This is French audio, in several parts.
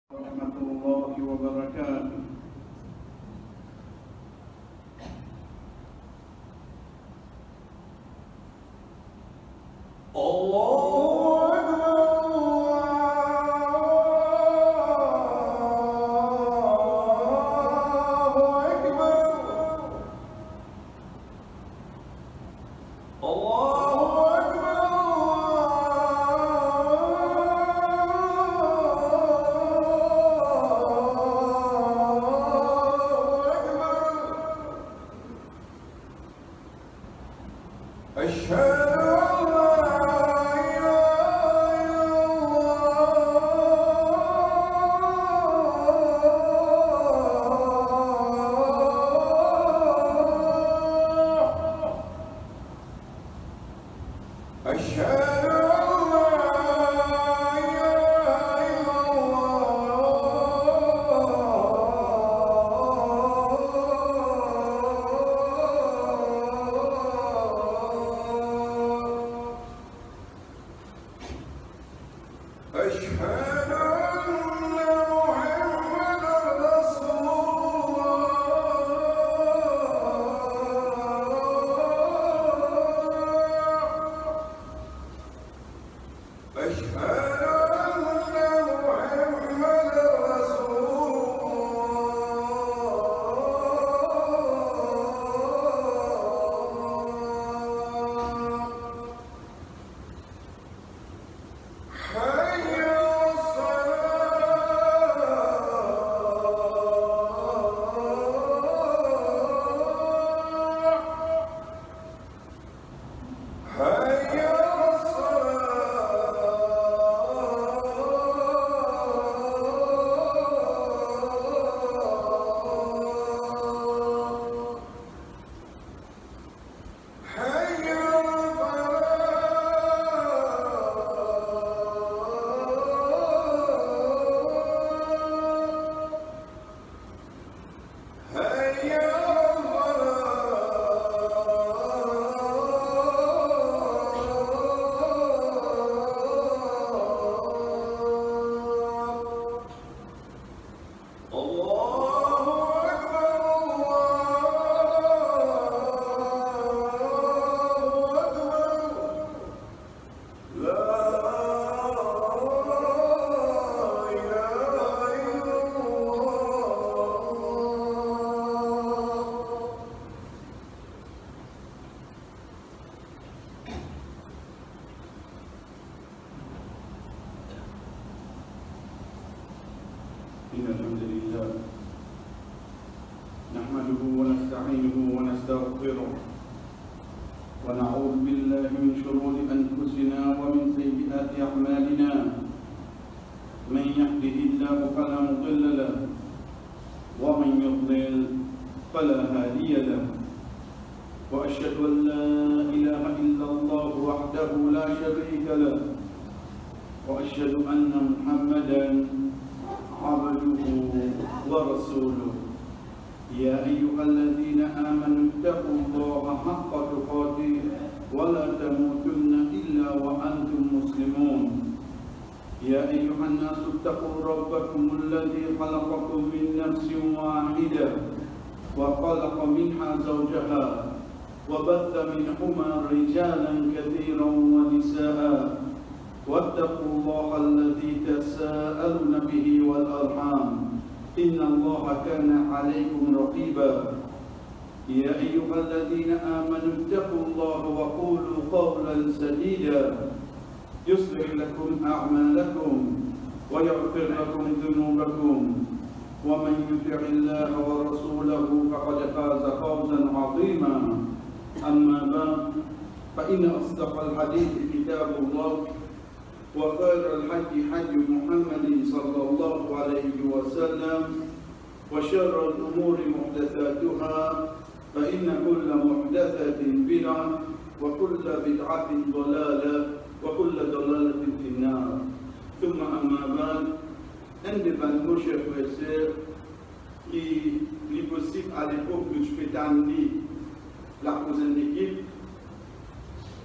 ورحمة الله وبركاته. إن الحمد لله نحمده ونستعينه ونستغفره ونعوذ بالله من شرور أنفسنا ومن سيئات أعمالنا. من يهده الله فلا مضل له ومن يضلل فلا هادي له. وأشهد أن لا إله إلا الله وحده لا شريك له وأشهد أن محمدا عبده ورسوله. يا أيها الذين آمنوا اتقوا الله حق تقاته ولا تموتن إلا وأنتم مسلمون. يا أيها الناس اتقوا ربكم الذي خلقكم من نفس واحدة وخلق منها زوجها وبث منهما رجالا كثيرا ونساء واتقوا الله الذي تساءلون به والأرحام إن الله كان عليكم رقيبا. يا أيها الذين آمنوا اتقوا الله وقولوا قولا سديدا يصلح لكم أعمالكم ويغفر لكم ذنوبكم ومن يطع الله ورسوله فقد فاز فوزا عظيما. أما بعد فإن أصدق الحديث كتاب الله وخير الحج حج محمد صلى الله عليه وسلم وشر الأمور محدثاتها فإن كل محدثة بدعة وكل بدعة ضلالة وكل ضلالة في النار. ثم أما بعد indépendamment chers frères et sœurs qui est possible à l'époque que je peux t'amener la prochaine équipe,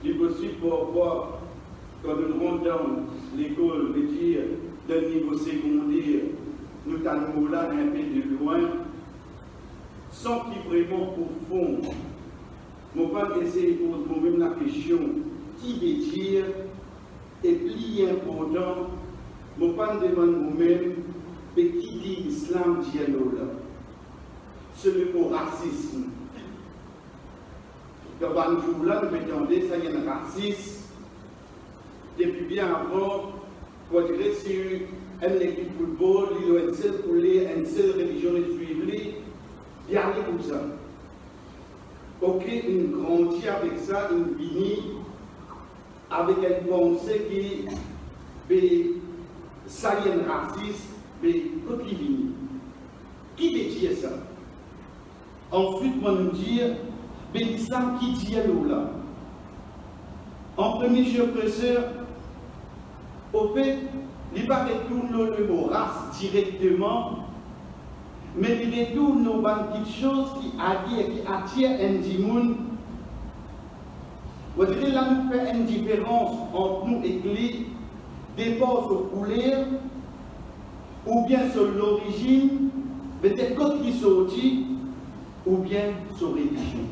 il est possible pour voir quand nous rentrons l'école, le dire, d'un niveau secondaire, nous avons là un peu de loin, sans qu'il vraiment profond. Je ne vais pas essayer de poser moi-même la question qui veut dire, et plus important, je ne vais pas demander moi-même, mais qui dit l'islam dit là. C'est le mot racisme. Dans un jour là, nous entendons ça, il y a un racisme. Depuis bien avant, pour dire si une équipe de football, il y a une seule religion à suivre, il y a rien comme ça. Ok, une grandit avec ça, une finit avec une pensée qui ça y est un raciste, mais quand il finit. Qui veut dire ça? Ensuite, on nous dit, mais l'islam qui dit là? En premier, chers frères et sœurs, au fait, il ne pas retourner le mot race directement, mais il détourne nos petites choses qui attirent un dimoun. Vous direz là, nous fait une différence entre nous et lui, dépend sur couleur, ou bien sur l'origine, peut-être quand il sortit, ou bien sur religion.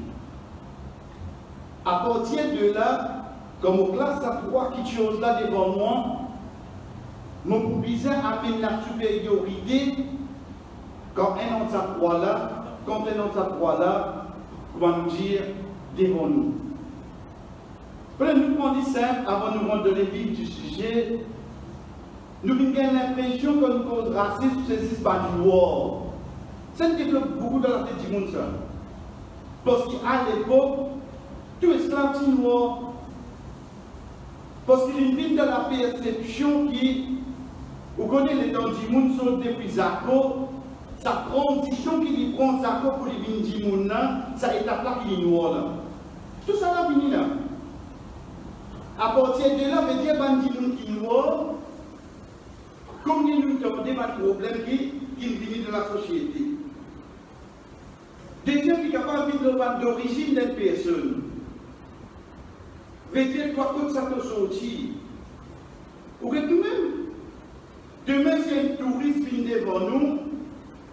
À partir de là, comme on classe à trois petites choses là devant moi, mon bizarre appelle la supériorité quand un autre trois là, quand un autre trois là, comment nous dire devant nous. Nous prenons simple avant de nous rendre le vif du sujet. Nous avons l'impression que nous cause racisme, c'est pas du noir. Ça ne développe beaucoup dans la tête du monde ça. Parce qu'à l'époque, tout esclave est noir. Parce qu'il vit dans la perception qui, vous connaissez les temps du monde sont depuis Zako, sa transition qui prend Zako pour les vignes du monde, ça étape là qui est noir là. Tout ça là fini là. À partir de là, veut dire que qui est noir, comme nous avons des problèmes qui viennent de la société. Des gens qui sont capables de vivre d'origine d'une personne. Veut dire quoi que ça peut sortir. Ou que nous-mêmes. Demain, si un touriste vient devant nous,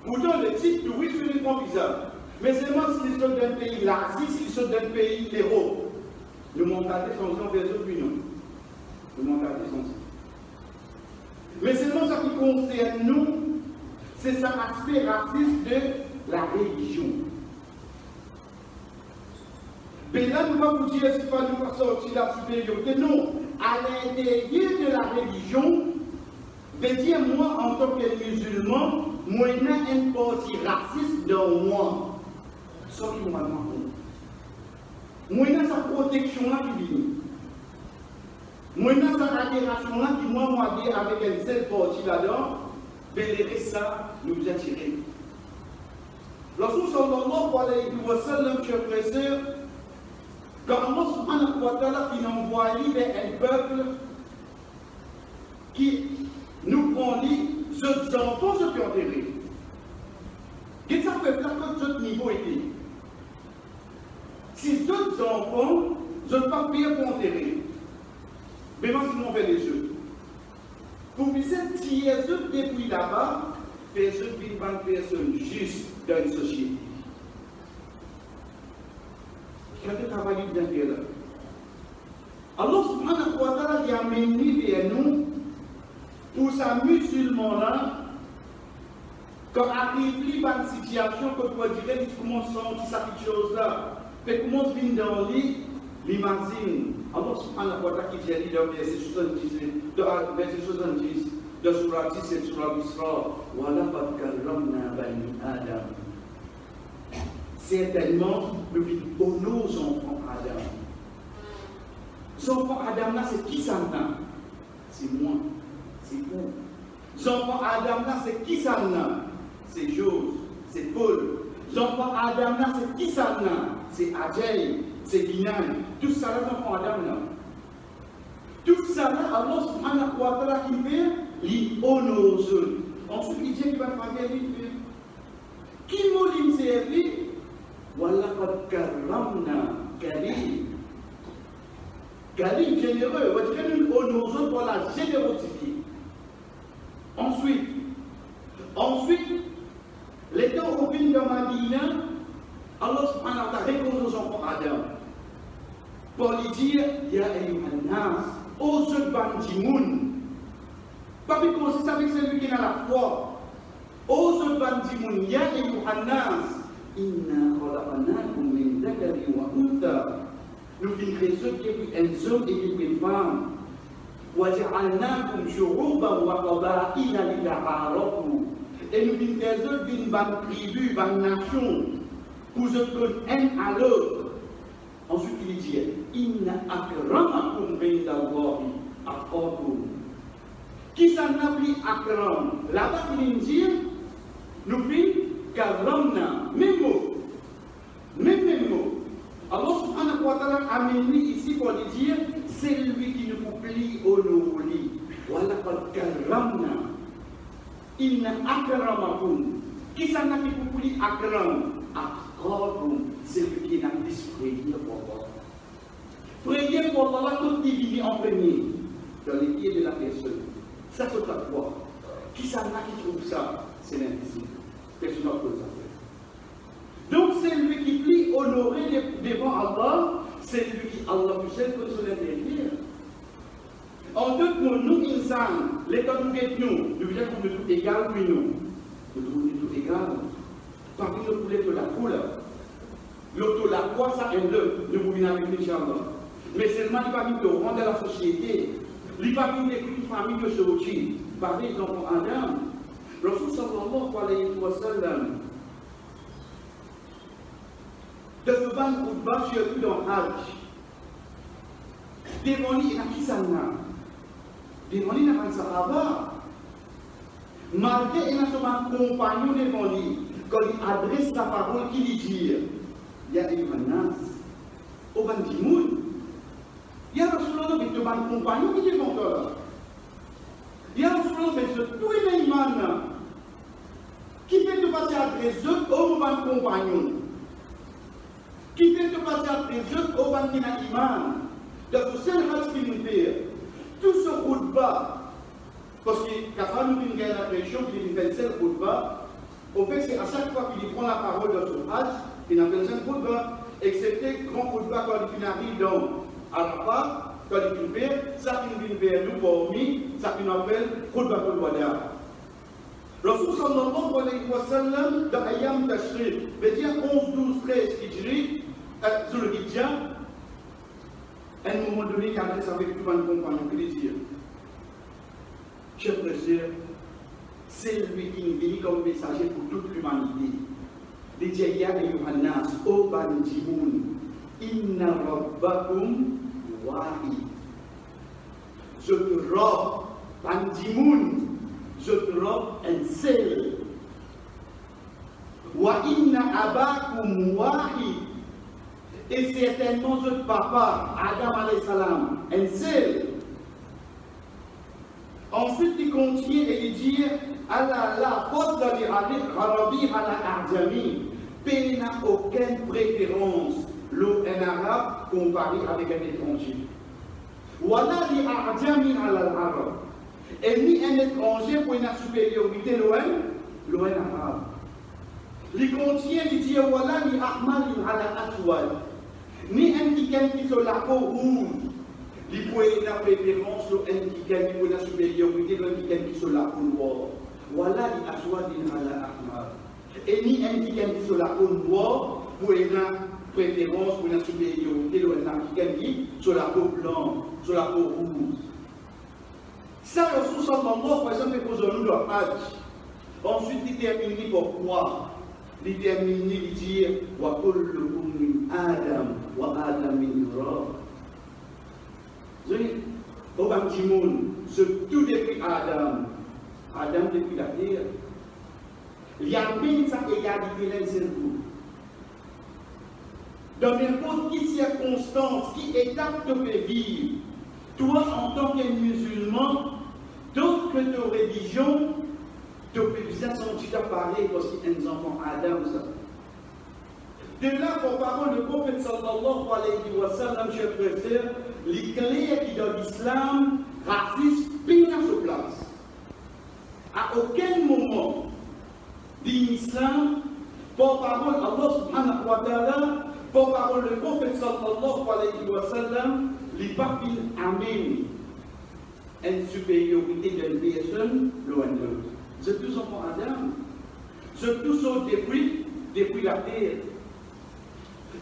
pourtant le type touriste n'est pas bizarre. Mais seulement s'ils sont d'un pays l'Asie, s'ils sont d'un pays l'Europe. Le mentalité sont vers eux, puis non. Le mentalité sont mais seulement ce qui concerne nous, c'est cet aspect raciste de la religion. Mais là, nous ne pouvons pas vous dire que ce n'est pas nous qui sortir la supériorité. Non, à l'intérieur de la religion, veut dire moi, en tant que musulman, moi, il y a une partie raciste dans moi. Sortez-moi de moi. Moi, il y a sa protection là qui vient. Moi, il y a sa radiation là qui, moi, avec une seule partie là-dedans, bénérer ça, nous attirer. Lorsque sallallahu alayhi wa sallam, chers frères et sœurs, quand Allah subhanahu wa ta'ala qui nous envoie vers un peuple qui nous prend ce enfants, ceux qui ont enterré. Qu'est-ce que ça peut faire que ce niveau était? Si d'autres enfants, je ne peux pas payer pour enterrer. Mais moi, sinon, on fait des jeux. Pour que cette tiers depuis là-bas, personne ne vit une personne juste dans une société. Quel travail bien fait là? Allah subhanahu wa ta'ala qui a mené vers nous pour sa musulman-là, quand arrive une situation que tu vas dire, tu commences à sentir cette chose-là, tu commences à venir dans l'imagine. Allah subhanahu wa ta'ala qui dit dans verset 70, de Surah 10 et Surah Isra, wa laqad karramna bani Adam. Certainement, nous vivons pour nos enfants Adam. Les enfants Adam là, c'est qui ça là? C'est moi, c'est vous. Les enfants Adam là, c'est qui ça là? C'est Jose, c'est Paul. Les enfants Adam là, c'est qui ça là? C'est Adjei, c'est Guinan. Tout ça là, les enfants Adam là. Tout ça là, Allah subhanahu wa ta'ala qui fait, il honore eux. Ensuite, il dit qu'il va faire vite fait. Qui m'a dit servi? وَلَقَدْ كَرَّمْنَا كَرِيمٌ. Karim généreux, on dirait nous honorons pour la générosité. Ensuite, pour lui dire, Ya ayyuhannas, ô ce bandimoun. Pas plus qu'on sait avec celui qui a la foi. Ô ce bandimoun, Ya ayyuhannas, inna khalaqnakum min dhakarin wa untha. Nous finissons ceux qui est un homme et qui est une femme. وَجَعَلْنَاكُمْ شُعُوبًا وَقَبَائِلَ لِتَعَارَفُوا. Et nous finissons d'une tribu, d'une nation, pour se donner un à l'autre. Ensuite, il dit Inna akramakum indallahi atqakum. Qui s'en appelle akram? Là-bas, il dit nous finissons karamna, même mot. Même mot. Allah subhanahu wa ta'ala a mis ici pour lui dire c'est lui qui nous plie au nous lit. Voilà qad karamna. Inna akramakum. Qui s'en appelle pour plie akram? C'est lui qui n'a plus frayé pour Allah. Frayé pour Allah, tout divine en premier, dans les pieds de la personne. Ça, c'est ta foi. Qui s'en a qui trouve ça? C'est l'invisible. Personne n'a pas ça. Donc, c'est lui qui plie honoré devant Allah, c'est lui qui Allah plus seul que son intérieur. En d'autres mots, nous, insan, l'état nous guette nous voulons que nous tout égal, oui, nous. Nous trouvons tout égal. Parce que nous voulons que la couleur. L'auto, la foi, ça est deux. Nous voulons avec les gens. Mais seulement, il va venir de rendre la société. Il va venir avec une famille de Sochi. Par exemple, Adam. Rasul sallallahu alayhi wa sallam. De ce ban Koudba, surtout dans Hajj. Devant lui, il y a qui ça n'a? Devant lui, il y a un Sahaba. Malgré il y a son compagnon devant lui. Quand il adresse sa parole, qu'il lui dit Ya ayyuhannas, au bandimoun, il y a Rasulallah, mais tu vas compagnon qui est devant toi. Il y a Rasulallah, mais c'est tout les imams qui fait te passer à des autres au compagnon. Qui fait te passer à des autres au imam. Donc, c'est le reste qui nous fait. Tout ce khutbah, parce que quand nous avons une impression qu'il fait seul khutbah, au fait, c'est à chaque fois qu'il prend la parole dans son hajj, il appelle ça un khutbah, excepté grand khutbah quand il arrive dans Arafat, quand il vient, ça qui vient vers nous pour nous, ça qui nous appelle khutbah al-wada. Rasul sallallahu alayhi wa sallam, dans Ayyam Tashriq, veut dire 11, 12, 13 Hijri, sur le Hijja, à un moment donné, il adresse avec tout un compagnon qui lui dit chers frères et sœurs, c'est lui qui nous vient comme messager pour toute l'humanité. Il dit Ya ayyuhannas, ô bandimoun, inna rabbakum wahid. Je te robe, bandimoun, je te robe un seul. Wa inna abakum wahid. Et certainement votre papa, Adam alayhi salam, un seul. Ensuite, il continue et il dit la faute de l'Arabi à la Arjami, pays n'a aucune préférence, un arabe comparé avec un étranger. Voilà l'Arjami à l'arabe. Et ni un étranger pour une supériorité loin arabe. Il continue et il dit voilà l'Ahmar à la Aswad. Ni un qui sur la peau rouge. Il peut y avoir préférence sur un qui pour la supériorité, l'un qui sur la peau noire. Voilà l'Aswad à la Ahmar. Et ni un qui sur la peau noire pour y avoir préférence pour la supériorité, l'un qui sur la peau blanche, sur la peau rouge. Ça, le sous-entendement, par exemple, pour nous le Hajj. Ensuite, il termine pourquoi? Il termine, il dit wa kullukum min Adam wa Adam min Turab. Au Bandimoun, c'est tout depuis Adam. Adam depuis la terre. Il y a bien sa égalité dans le groupe. Dans n'importe quelle circonstance, qui étape tu peux vivre, toi en tant que musulman, d'autres que ta religion, tu peux bien sentir pareil parce qu'il y a des enfants Adam. De là, pour parole, le prophète sallallahu alayhi wa sallam, je préfère, les clés qui dans l'islam, racisme, ping à sa place. À aucun moment, dans l'islam, pour parole, Allah subhanahu wa ta'ala, Pour parole le prophète sallallahu alayhi wa sallam, les papilles amènent une supériorité d'une personne loin d'eux. C'est tous enfants Adam. C'est tous au depuis la terre.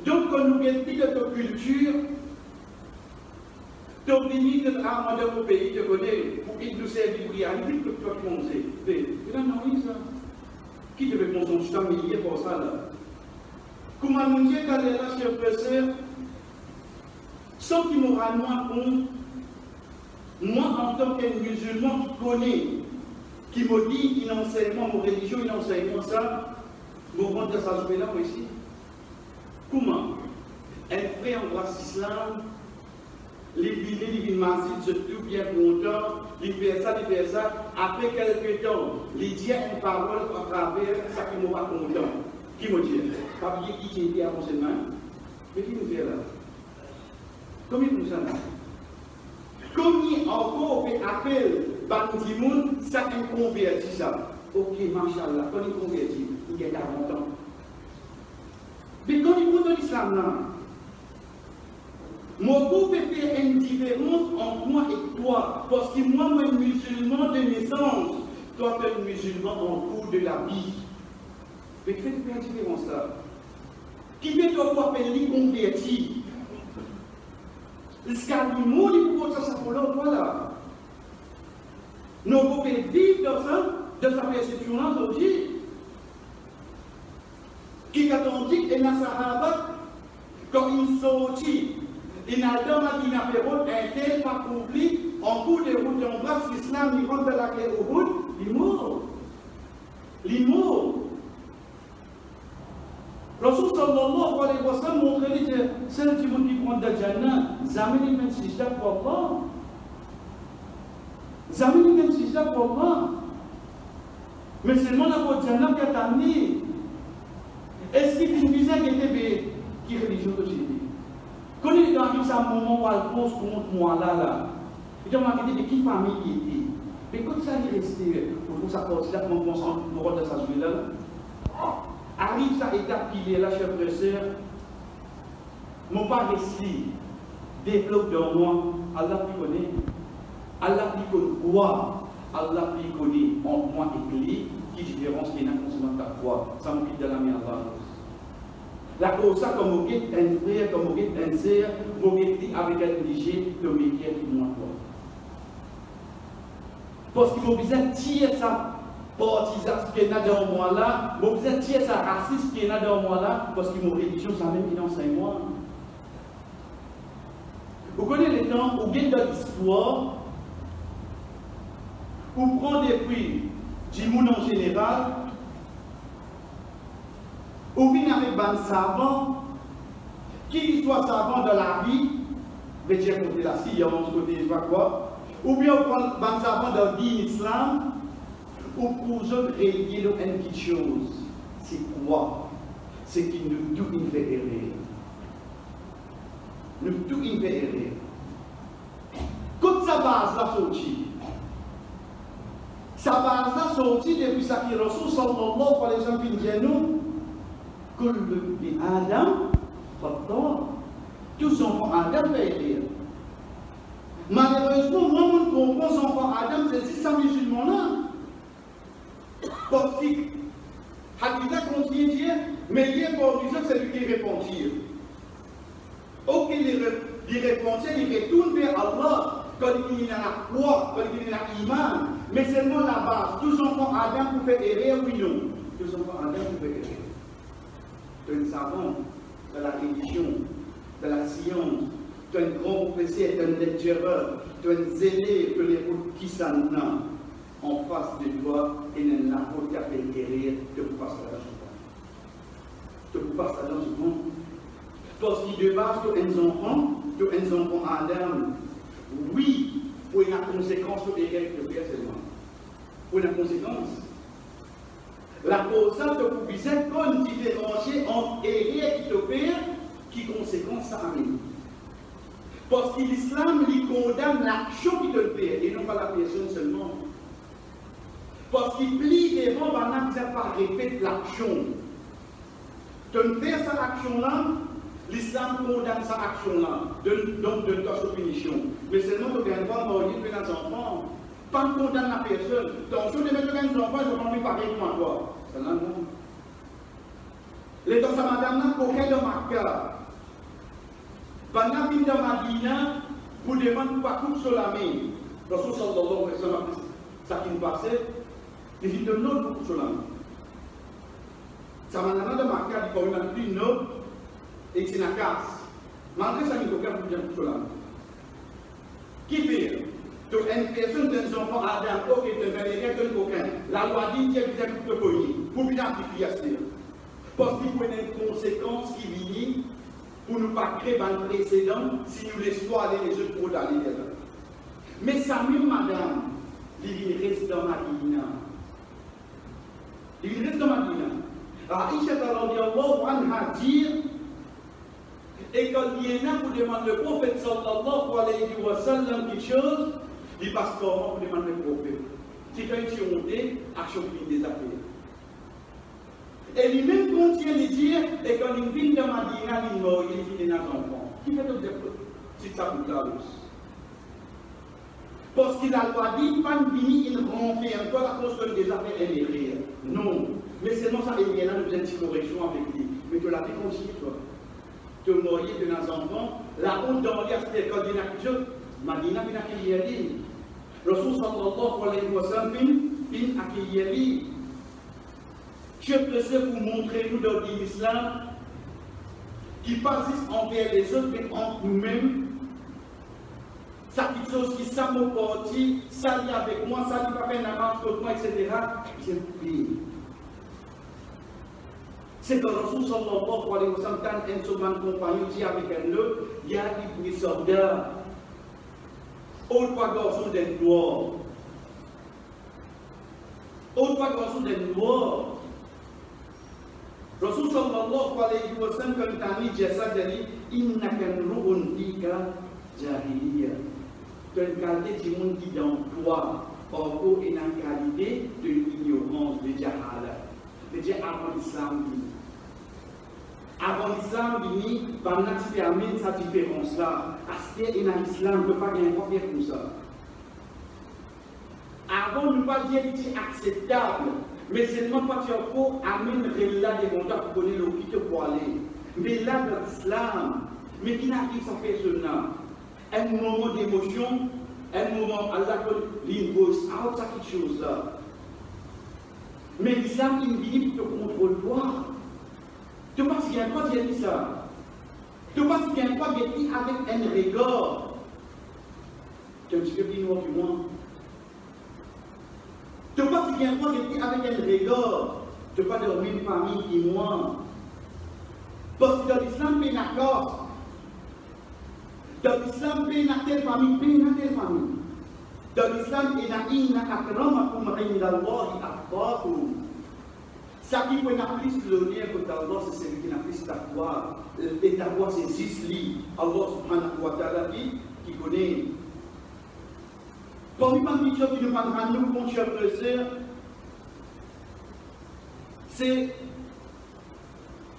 Donc, quand nous avons dit de ta culture, tu as venu de l'arme de mon pays, tu connais, pour qu'il nous serve pour y aller, que toi qui m'en sais. Mais là, non, ça. Qui te répond son chien millier pour ça, là? Comment nous dire qu'elle est là, cher professeur, sans qu'il m'aura moins compte, moi, en tant que musulman qui connaît, qui me dit, il enseigne mon religion, il enseigne ça, je rentre dans sa journée là, ici. Comment? Un frère en grâce islam, les villes masses, c'est tout bien content, il fait ça, après quelques temps, il dit une parole à travers ça qui ne m'a pas content. Qui me dit? Papier qui était à mon main, mais qui nous fait là? Combien nous en a? Combien encore fait appel par tout le monde, ça qui convertit ça? Ok, machallah, quand il convertit, il y a 40 ans. Mais quand il prend l'islam là, mon groupe peut faire une différence entre moi et toi, parce que moi, je suis musulman de naissance, toi, tu es musulman en cours de la vie. Mais qui fait une différence là? Qui fait de quoi appeler converti? Ce qu'il y a des mots, ça pour l'autre, voilà. Nous pouvons vivre dans ça, de sa perception-là aujourd'hui. Qui attendit et la Sahaba, quand ils sont sortis, ils n'ont pas un tel pas accompli, en cours de route, on brasse l'islam, ils rentrent dans la clé au bout, ils mourent. Ils mourent. Rasul sallallahu alayhi wa sallam montre que celles qui prennent de Jannah, jamais ils ne s'y tapent pour Allah. Jamais ils ne s'y tapent pour Allah. Mais seulement la voie de Jannah qui a amené. Est-ce qu'il vous disait qu'il était qui religion d'aujourd'hui? Quand il est arrivé à un moment où elle pose contre moi là, il m'a dit de qui famille il était. Mais quand ça est resté, pour ça pose là, comment on pense le rôle de sa journée là? Arrive sa étape qu'il est là, chers frères et sœurs, mon père ici développe dans moi, Allah qui connaît, Allah qui connaît quoi, Allah qui connaît entre moi et lui, qui différence qu'il y a concernant ta foi, ça me quitte de la main Allah. La cause ça, comme vous êtes un frère, comme vous êtes un sœur, vous êtes avec un obligé de métier qui moi toi. Parce qu'il faut bien tirer ça. Partisans qui est dans moi là, vous êtes tiers sa raciste qui est dans moi là, parce que mon religion, ça même qui enseigne moi. Vous connaissez les temps où vous dans l'histoire, où prend des prix du monde en général, où vient avec des savants, qui soit savant de la vie, mais j'ai côté la science, côté je sais pas quoi, ou bien on prend des savants de l'islam, ou pour eux régler une petite chose, c'est quoi? C'est qu'il nous tout il fait errer. Nous tout il fait errer. Quand sa base là sorti, sa base là sorti depuis ça qui Rasul sallallahu alayhi wa sallam dit nous, Kullu bi Adam, Fattar, tous enfants Adam fait errer. Malheureusement, moi, je comprends son enfant Adam, c'est 600 musulmans là. Parce que, Hadida continue de dire, mais il est pour nous, c'est lui qui repentir. Ok, il repentir, il retourne vers Allah, quand il est dans la foi, quand il est dans l'iman, mais seulement la base. Tous les enfants Adam pour faire errer, oui, non. Tous les enfants Adam pour faire errer. Tu es un savant de la religion, de la science, tu es un grand professeur, tu es un lectureur, tu es un zélé, que les routes qui s'en ont. En face de toi, et il n'a pas qu'à faire guérir, tu peux pas ça dans ce monde. Tu peux pas ça dans ce monde. Parce que de base, tu es un enfant Adam. Oui, pour une conséquence sur les règles de Pierre seulement. Pour une conséquence. La cause, ça te pouvait comme différencier entre erreur qui te fait, qui conséquence ça amène. Parce que l'islam lui condamne l'action qui te fait, et non pas la personne seulement. Parce qu'il plie devant, pendant que ça pas répète l'action. Tu ne fais cette action-là, l'islam condamne sa action-là, donc de torche punition. Mais seulement que bien pas mourir de nos enfants. Pas condamne la personne. Donc, si on met nos enfants, je ne vais pas pareil comme toi. C'est là, non. Les dans sa madame n'a qu'aucun de ma carte. Pendant qu'il est dans Madina, vous demandez pas tout sur la main. Lorsque vous sortez dans l'ordre, ça qui nous passait, il dit de l'autre sur la main. Ça m'a demandé de ma carte, il faut une plus note et c'est la casse. Malgré ça, il faut faire plus sur la main. Qui fait? Donc, une personne d'un enfant à Adam, qui est un véritable de coquin, la loi dit qu'il y a des de cogner pour bien appliquer. Parce qu'il y a une conséquence qui vient pour ne pas créer un précédent si nous laissons aller les autres pour aller là. Mais ça même madame, il reste dans Madina. Il reste dans Madina. Aïcha radhiyallahu anha dit, et quand il y en a pour demander le prophète sallallahu alayhi wa sallam quelque chose, il passe comment pour demander le prophète. Si quand il est monté, action des affaires. Et lui-même continue de dire, et quand il vient dans Madina, il mort, il finit dans enfants. Qui fait donc des si ça vous l'avance. Parce qu'il a loi dit, pas fini, il renferme, toi la cause des affaires, elle est réelle. Non. Mais seulement ça, il y a là, nous avons une correction avec lui. Mais tu la vie continue, toi. Tu mourir de nos enfants, la honte dans c'était quand il y a quelque chose, Madina vient accueillir lui. Rasul sallallahu alayhi wa sallam vient accueillir lui. Je précise pour montrer nous dans l'islam qui persiste envers les autres et entre nous-mêmes. Ça qui chose qui s'amortit, ça lit avec moi, ça lit pas faire la marche contre moi, etc. C'est pire. C'est que Rasul sallallahu alayhi wa sallam, quand un souvent compagnon dit avec un autre, il y a des soldats. Autre garçon des noirs. Autre garçon des noirs. Rasul sallallahu alayhi wa sallam, quand il a dit ça, il a dit innaka nru'un fika jahiliya. Tu as une qualité du monde qui dans toi, encore une qualité de l'ignorance, de jahala. C'est-à-dire avant l'islam. Avant l'islam, il va permettre cette différence-là. Parce que l'islam ne peut pas bien faire comme ça. Avant, nous ne pas dire que c'est acceptable. Mais seulement quand tu as pour amener là des mandats pour connaître l'hôpital pour aller. Mais là, dans l'islam, mais qui n'a pas sa personne-là. Un moment d'émotion, un moment, Allah l'invoice out, ça quelque chose là. Mais l'islam, il vient pour te contrôler toi. Tu penses qu'il y a quoi qui a dit ça? Tu penses qu'il y a quoi qui a dit avec un regard? Tu es un petit peu plus noir que moi. Tu penses qu'il y a quoi qui a dit avec un regard? Tu ne peux pas dormir une famille qui moi. Parce que dans l'islam, il y a un accord. Dans l'islam, il y a telle famille, il y a telle famille. Dans l'islam, il y a inna akramakum indallahi atqakum. Ça qui peut n'a plus l'honneur que Allah, c'est celui qui n'a plus taqwa. Et taqwa, c'est 6 lits. Allah subhanahu wa ta'ala qui connaît. Parmi les choses qui nous parlent nous, mon cher frère, c'est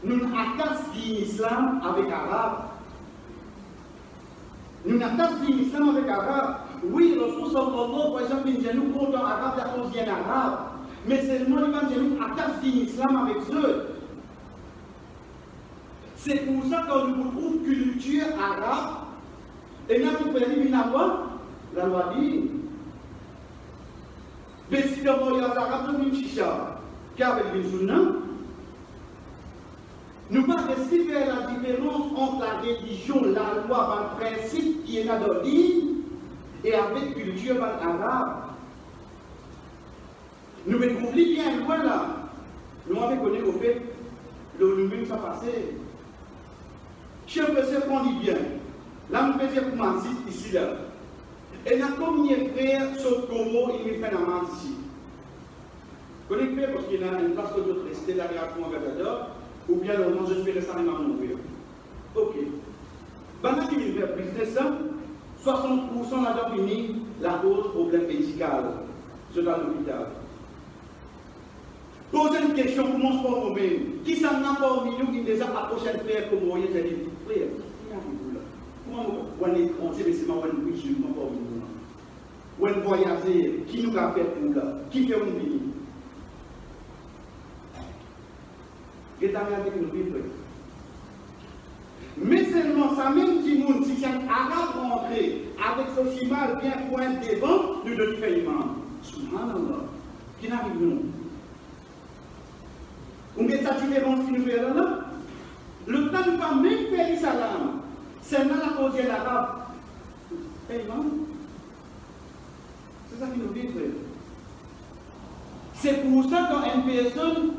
nous attaquons l'islam avec l'arabe. Nous attaquons l'islam avec l'arabe. Oui, Rasul sallallahu par exemple, il dit nous comptons arabe, la cause vient arabe. Mais seulement l'évangile attaque l'islam avec eux. C'est pour ça qu'on nous retrouve culture arabe. Et là, vous pouvez dire la loi dit. Mais si d'abord les arabes sont une chicha, qu'avec les sunna, nous ne pouvons pas faire la différence entre la religion, la loi, le principe qui est là dans l'île, et avec culture arabe. Nous ne trouvons bien loin là. Nous avons connu au fait, nous-mêmes ça passé. Je peux se prendre bien. Là, nous faisons pour ma site ici là. Et là, comme mes frères sautent Como, ils me font la main ici. Vous connaissez parce qu'il y a une place que d'autres rester là avec moi, ou bien on mange espérer ça, il m'a mourir. Ok. Pendant qu'il fait business, 60% là-dedans fini, la cause problème médical. Je vais à l'hôpital. Posez une question pour mon sport nous-mêmes. Qui s'en a parmi nous qui déjà approché de faire comme vous voyez, j'ai dit, frère, qui arrive là? Comment on est étranger, mais c'est moi qui est riche, encore une fois. Ou un voyageur, qui nous a fait pour là? Qui fait une vie? Et t'as regardé que nous vivons. Mais seulement ça, même si nous, si c'est un arabe rentré avec ce chimal bien pointé devant, nous devons faire imam. Subhanallah. Qui n'arrive nous? On met ça tu devant ce qui nous fait là? Le temps ne pas même faire les salam. C'est dans la cause de l'arabe. Imam. C'est ça qui nous dit, frère. C'est pour ça qu'en une personne,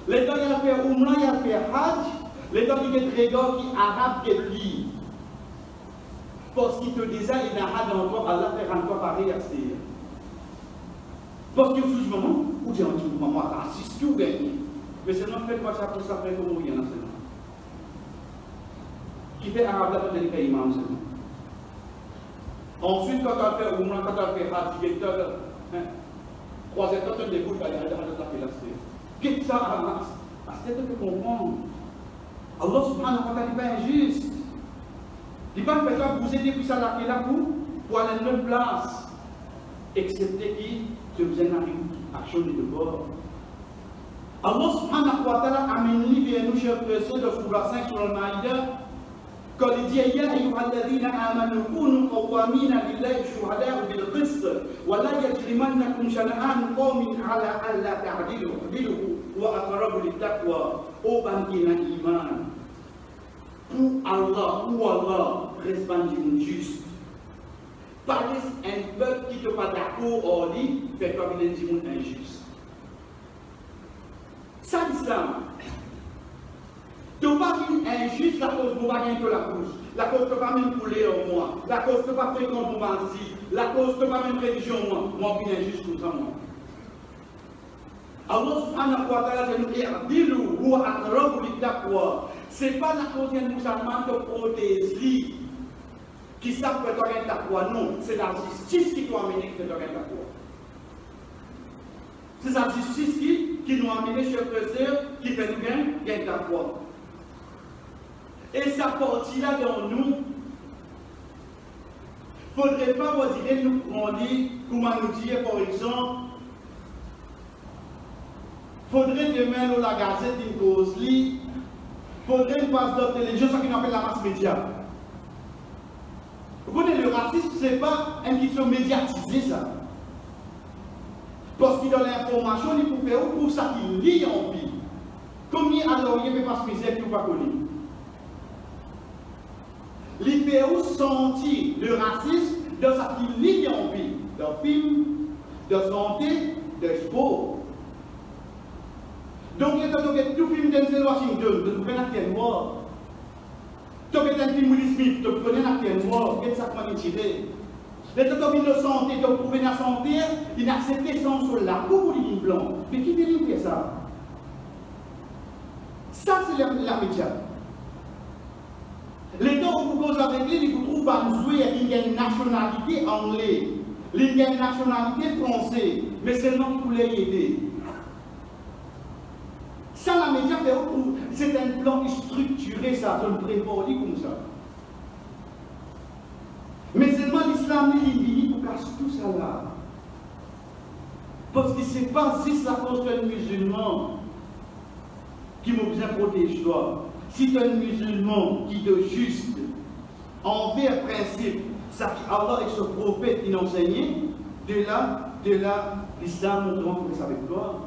les temps il a fait Umrah, il a fait Hajj, les temps il est trésor qui arabe qui est lié. Parce qu'il te disait, il a Hajj encore, Allah fait encore pareil à ce. Parce que jugement, ou dit en tout moment, assiste tout gagné. Mais c'est non fait quoi ça pour ça, fait comme il y en a seulement. Qui fait arabe là, peut-être qu'il y a imam seulement. Ensuite, quand on fait Umrah, quand on fait Hajj, directeur, troisième temps, on déboule, il y a la fait qu'est-ce que ça a? C'est de comprendre. Allah subhanahu wa ta'ala n'est pas injuste. Il ne va pas faire vous aider, puis ça là pour aller à une place. Excepté qui, vous en arrive, action de bord. Allah subhanahu wa ta'ala amène vers nous, chers frères, de Sourate 5 sur le Maïda. Quand il dit Ya ayyuhalladhina amanu kunu qawwamina lillahi shuhada'a bil qist wa la yajrimannakum shana'an qawmin ala alla ta'dilu wa aqrabu littaqwa au banquina iman. Pour Allah répondit juste. Paris un peuple qui ne pas d'accord au lit, fait comme il est dit injuste. Ça l'islam. Tu n'as pas dit injuste la cause de pas que la cause. La cause de pas même couler en moi. La cause de pas fréquenter mon banzi. La cause de pas même religion moi. Moi, je suis injuste tout ça moi. Allah subhanahu wa ta'ala nous dit Dilu huwa aqrabu littaqwa. Ce n'est pas la cause d'un musulman de protéger qui savent que tu as un taqwa. Non, c'est la justice qui doit amener que tu as un taqwa. C'est la justice qui nous a amené chez le frère qui fait nous gagner un taqwa. Et sa partie-là dans nous, il ne faudrait pas vous dire nous prendre, comment nous dire par exemple, il faudrait demain nous la gazette d'une cause, il faudrait une passe de télévision, ce qu'on appelle la masse média. Vous connaissez, le racisme, ce n'est pas une question médiatisée, ça. Parce qu'il donne l'information, il peut faire pour ça qu'il lit en vie. Combien alors il ne peut pas se misère qu'il ne pas connu. Il fait sentir le racisme dans ce qu'il lit en vie, dans le film, de santé, de sport. Donc, il y a tout film d'Enzel Washington, de trouver un acteur noir. Tu as un film Will Smith, tu prenais un acteur noir, qu'est-ce que ça m'a tiré? Les gens qui de santé, tu trouves la santé, ils acceptent sans sur la peau pour les lignes blancs. Mais qui fait ça? Ça, c'est la média. Les gens où vous posez avec lui, ils vous trouvent à nous jouer avec une nationalité anglaise, une nationalité française, mais seulement pour les aider. Ça, la média fait c'est un plan structuré, ça, je ne prévois pas comme ça. Mais seulement l'islam est fini pour casser tout ça là. Parce que ce n'est pas juste la cause d'un musulman qui m'a besoin de protéger toi. Si tu es un musulman qui te juste envers principe, ça qui Allah et son prophète qui l'enseignaient, de là, l'islam nous rend ça avec toi.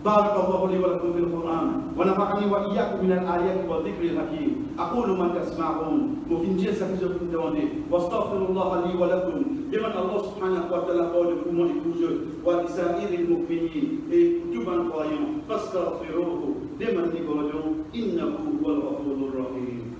بارك الله لي ولكم في القرآن ونفعني وإياكم من الآيات والذكر الحكيم أقول ما تسمعون وفي جلسة في دوني واستغفر الله لي ولكم لمن الله سبحانه وتعالى قال لكم ولسائر المؤمنين et tout un croyant فاستغفروه لمن يقولون إنه هو الغفور الرحيم.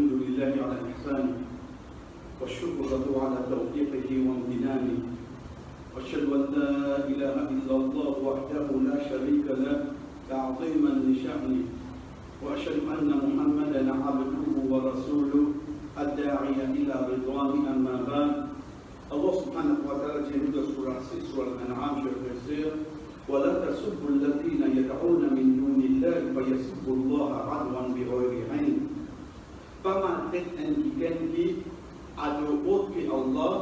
الحمد لله على إحسانه والشكر له على توفيقه وامتنانه وأشهد أن لا إله إلا الله وحده لا شريك له تعظيما لشأنه وأشهد أن محمدا عبده ورسوله الداعي إلى رضوانه أما بعد الله سبحانه وتعالى جل سورة 6 سورة الأنعام شيخ ولا تسبوا الذين يدعون من دون الله فيسبوا الله عدوا بغير علم فما traite un qui adore autre que Allah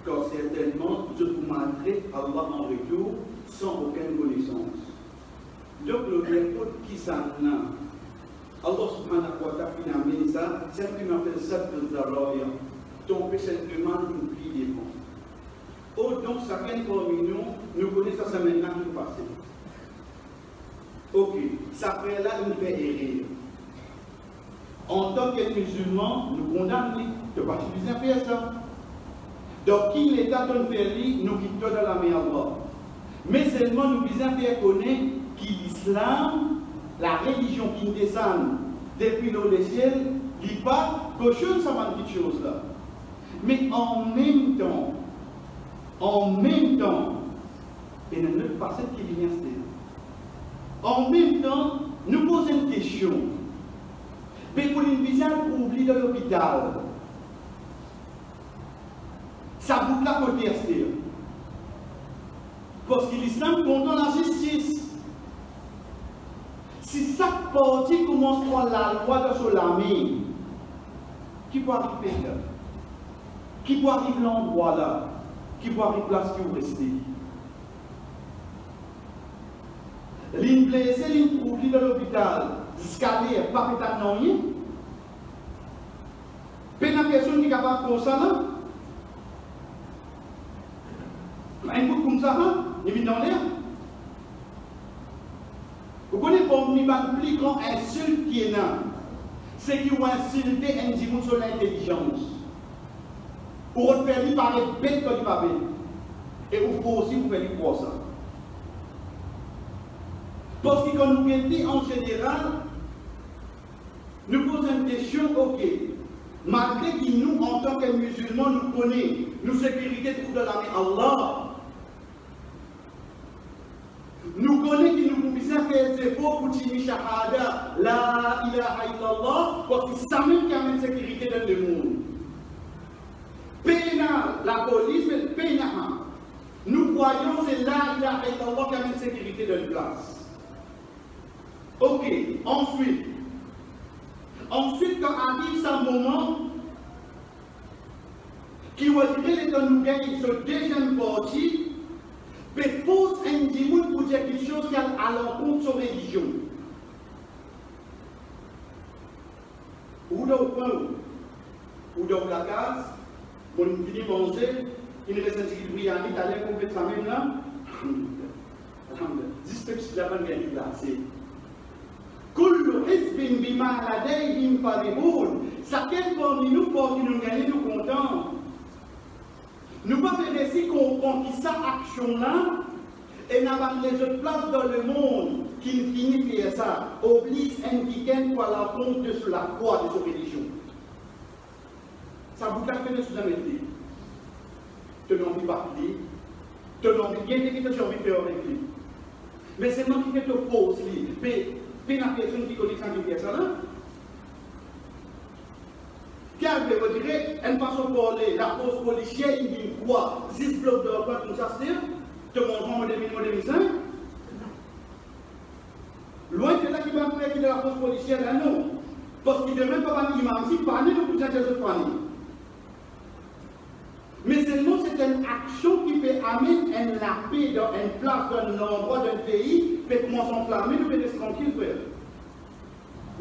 car certainement je vous maltraite Allah en retour sans aucune connaissance. Donc le réponse qui s'en a Allah subhanahu wa ta'ala finalement ça simplement fait ça de Zaraya donc simplement une prie des fonds. Oh donc chacun parmi nous connaissons ça maintenant qui passe. Ok, ça fait là une fait errer. En tant que musulman, nous condamnons de pas utiliser faire ça. Donc, qui l'État donne faire nous quittons dans la main Allah. Mais seulement nous devons faire connaître que l'islam, la religion qui descend depuis le ciel, n'est pas cochonne ça va petite chose là. Mais en même temps, et ne pas cette qui vient en même temps, nous posons une question. Mais pour une visite pour oublier de l'hôpital, ça vous la contester. Parce que l'islam compte la justice. Si chaque partie commence par la loi de Solamé, qui peut arriver là? Qui peut arriver l'endroit là? Qui peut arriver place qui vous restez? L'une blessée, l'une oublie de l'hôpital, l'escalier, pas peut-être non rien. Pas une personne qui est capable de faire ça là. Un coup comme ça, il vit dans l'air. Vous connaissez pour nous, plus grand insulte qui est là. C'est qu'ils ont insulté un dimanche sur l'intelligence. Pour faire lui parler bête comme il pas bête. Et il faut aussi vous faire lui croire ça. Parce que quand nous dit en général, nous posons une question, ok, malgré que nous, en tant que musulmans, nous connaissons nos sécurités de la main Allah, nous connaissons que nous pouvons faire des efforts pour dire shahada, la ilaha illallah, parce que c'est ça même qui a une sécurité dans le monde. Pénal, la police, mais pénal. Nous croyons que c'est la ilaha illallah qui a une sécurité dans le place. Ok, ensuite, quand arrive ce moment, qui va dire que nous gagnons ce deuxième parti, mais force un dimanche pour dire quelque chose qui a à l'encontre de sa religion. Ou dans le coin, ou dans la case, on finit de manger, il reste un petit bruit à l'Italien complète ça même là. J'espère que c'est la bonne gagne placée. Kullu hizbin bima ladayhim farihun. Chacun parmi nous, pour qui nous gagnons, nous contents. Nous ne pouvons pas réussir qu'on qui sa action-là, et n'a pas les autres places dans le monde qui finissent faire ça, oblige un week-end pour la compte de la foi de sa religion. Ça vous a fait sous un métier. Tu n'as envie de parler, tu n'as envie de gagner, tu as envie de faire avec lui. Mais c'est moi qui fais te faux aussi. Mais la personne qui connaît ça qui fait ça là. Car je vous dirais, une façon de parler, la force policière, il dit quoi? 6 blocs de repas comme ça, c'est te montrons en 2005. Loin de là qui va faire de la force policière, là non. Parce qu'il ne demande pas l'imam, si pas nous plus de cette famille. Mais seulement c'est une action qui peut amener la paix dans une place, dans un endroit, d'un pays, peut commencer à s'enflammer, nous pouvons rester tranquilles, frère.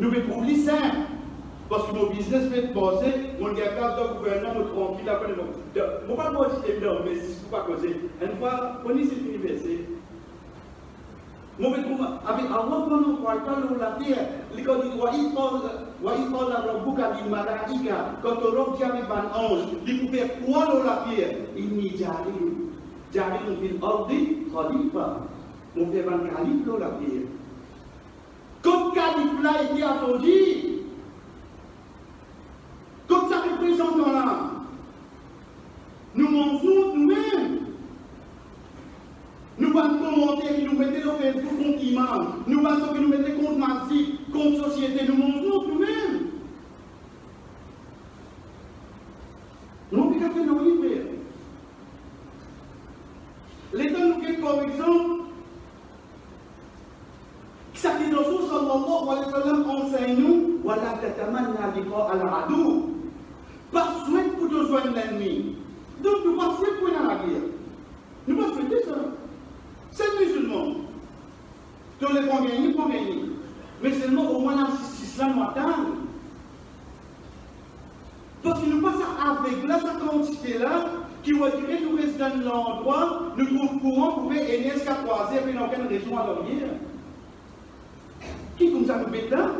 Nous pouvons trouver simple. Parce que mon business fait passer, mon gars dans le gouvernement, tranquille, après le monde. Je ne vais pas dire non, mais si je ne peux pas causer. Une fois, on est sur l'université. Mon gars trouve, avec Allah, quand on croit dans la terre, quand il dit, quand on robe avec un ange, il peut faire quoi dans la pierre? Il n'y j'arrive. J'arrive fil ardi, khalifa. On fait un calife dans la pierre. Quand le calife là était attendu, Comme ça représente là, nous mangeons nous-mêmes. Nous pas de commentaires qui nous mettaient au Facebook contre imam, nous pas de qui nous mettaient contre Massi, contre société, nous mangeons nous-mêmes. Nous n'avons pas fait nos livres. L'État nous donne comme exemple, ça qui nous dit, sallallahu alayhi wa sallam, enseigne-nous, voilà, tatamanna liqa al-adou. Pas souhaite pour nous joindre l'ennemi. Donc, nous ne pas souhaiter pour la guerre. Nous ne pas souhaiter ça. C'est musulman. Tous les points gagnés, pour gagner. Mais seulement au moins la justice là nous attend. Parce que nous passons avec là, cette quantité-là, qui va dire que nous restons dans l'endroit, nous trouvons courant pour faire aider jusqu'à croiser, puis dans aucune région à l'orgueil. Qui comme ça nous bête là?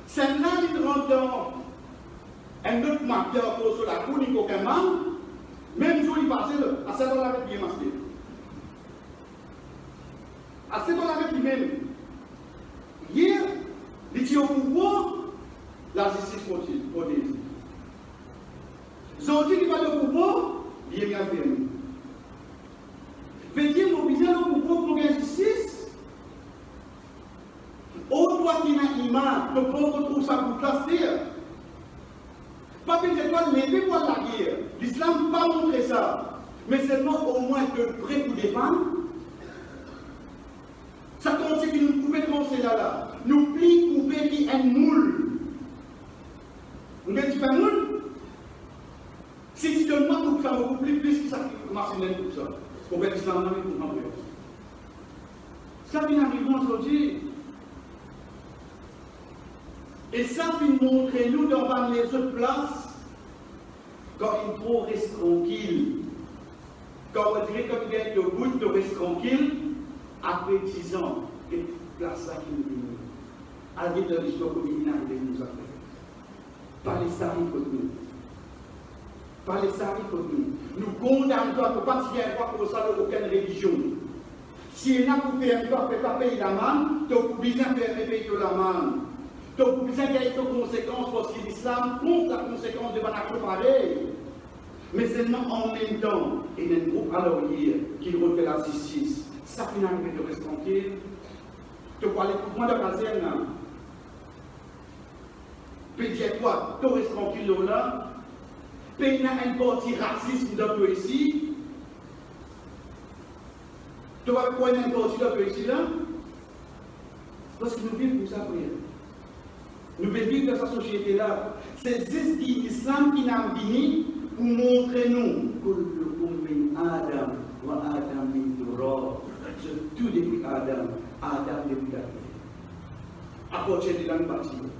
C'est là qu'il rentre dans un autre marqueur sur la cour, il n'y a aucun mal. Même jour, il passe à 7 ans avec bien masqué. À 7 ans avec lui-même. Hier, il dit au pouvoir, la justice protège. Aujourd'hui, il va au pouvoir, il est bien fermé. Veut dire mobiliser le pouvoir pour la justice. Au toi qui n'a imam, le pauvre trouve ça pour classer. Pas peut-être lever pour la guerre. L'islam n'a pas montré ça. Mais seulement au moins de près pour défendre. Ça compte que nous pouvons commencer là. Nous plions couper qui est moule. Vous ne dites pas moule? Si tu te demandes ça beaucoup plus que ça marche pour ça. Pour que l'islam n'a pas compris. Ça vient d'arriver aujourd'hui. Et ça vient montrer nous dans les autres places, quand il faut rester tranquille. Quand on dirait que tu viens de bout, tu restes tranquille, après 10 ans, et place ça qui nous vient. À dire de l'histoire communale de nous après. Pas les saris contre nous. Pas les saris contre nous. Nous condamnons toi pour pas tirer quoi pour ça aucune religion. Si il y a pour faire toi, fais pas payer la manne, tu as besoin de faire payer la manne. Donc, vous avez des conséquences parce que l'islam compte la conséquence de Banako pareil. Mais seulement en même temps, il y a un groupe à l'orgueil qui refait la justice. Ça finalement, tu restes tranquille. Tu peux aller pour moi de la caserne. Puis dis-toi, tu restes tranquille là. Puis il y a un parti raciste dans toi ici. Tu vas prendre un parti dans toi ici là. Parce que nous vivons pour ça, frère. Nous vivons dans cette société-là. C'est juste l'islam qui n'a venu pour montrer nous que Adam, wa Adam min turab. C'est tout depuis Adam, Adam depuis la terre. À partir de là, nous partirons.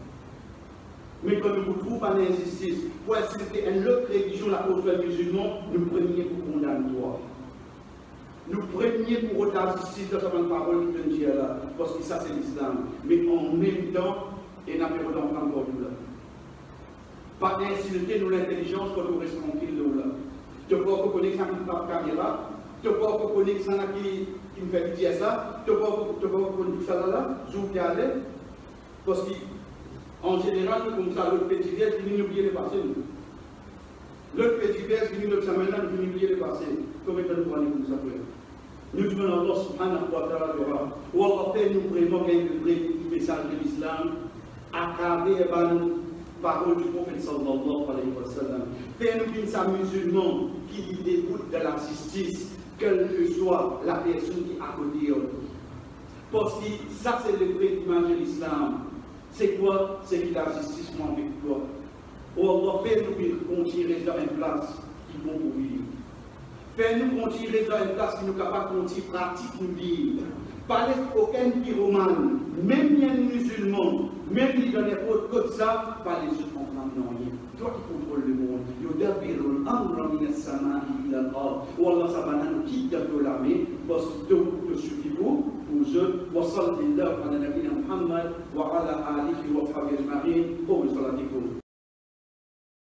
Mais quand nous trouvons pas l'injustice, pour accepter une autre religion, la cause des musulmans, nous prenions pour condamner toi. Nous prenions pour la justice dans cette parole qui vient de dire là, parce que ça c'est l'islam. Mais en même temps, et n'a pas d'enfant encore là. Pas insulter nous l'intelligence quand nous restons tranquilles là. Tu peux pas connaître ça qui pas caméra, tu peux pas connaître ça qui me fait dire ça, tu peux pas connaître ça là, zoom t'es allé. Parce qu'en général, comme ça, l'autre fait divers, il vient oublier les passés. L'autre fait divers, il vient l'autre semaine, il vient oublier les passés. Comment est-ce que nous prenons comme ça? Nous demandons Allah subhanahu wa ta'ala, ou Allah fait nous vraiment un vrai message de l'islam. À travers les paroles du prophète sallallahu alayhi wa sallam. Fais-nous qu'il soit musulman qui dégoûte de la justice, quelle que soit la personne qui est à côté. Parce que ça, c'est le vrai image de l'islam. C'est quoi? C'est que la justice m'en avec toi. Allah, fais-nous qu'il continue dans une place qui est bon pour vivre. Fais-nous continuer dans une place qui nous capable de continuer pratique nous vivre. Pas aucun pyromane, même les musulmans, même les dans les autres comme ça, pas les autres comprennent rien. Toi qui contrôles le monde, Yudabirul amra min as-sama'i ila al-ard. Wallah sabana nous quitte de la main parce que te suffit pour eux. Wa sallallahu ala nabiyina Muhammad wa ala alihi wa sahbihi ajma'in. Wa salatikum.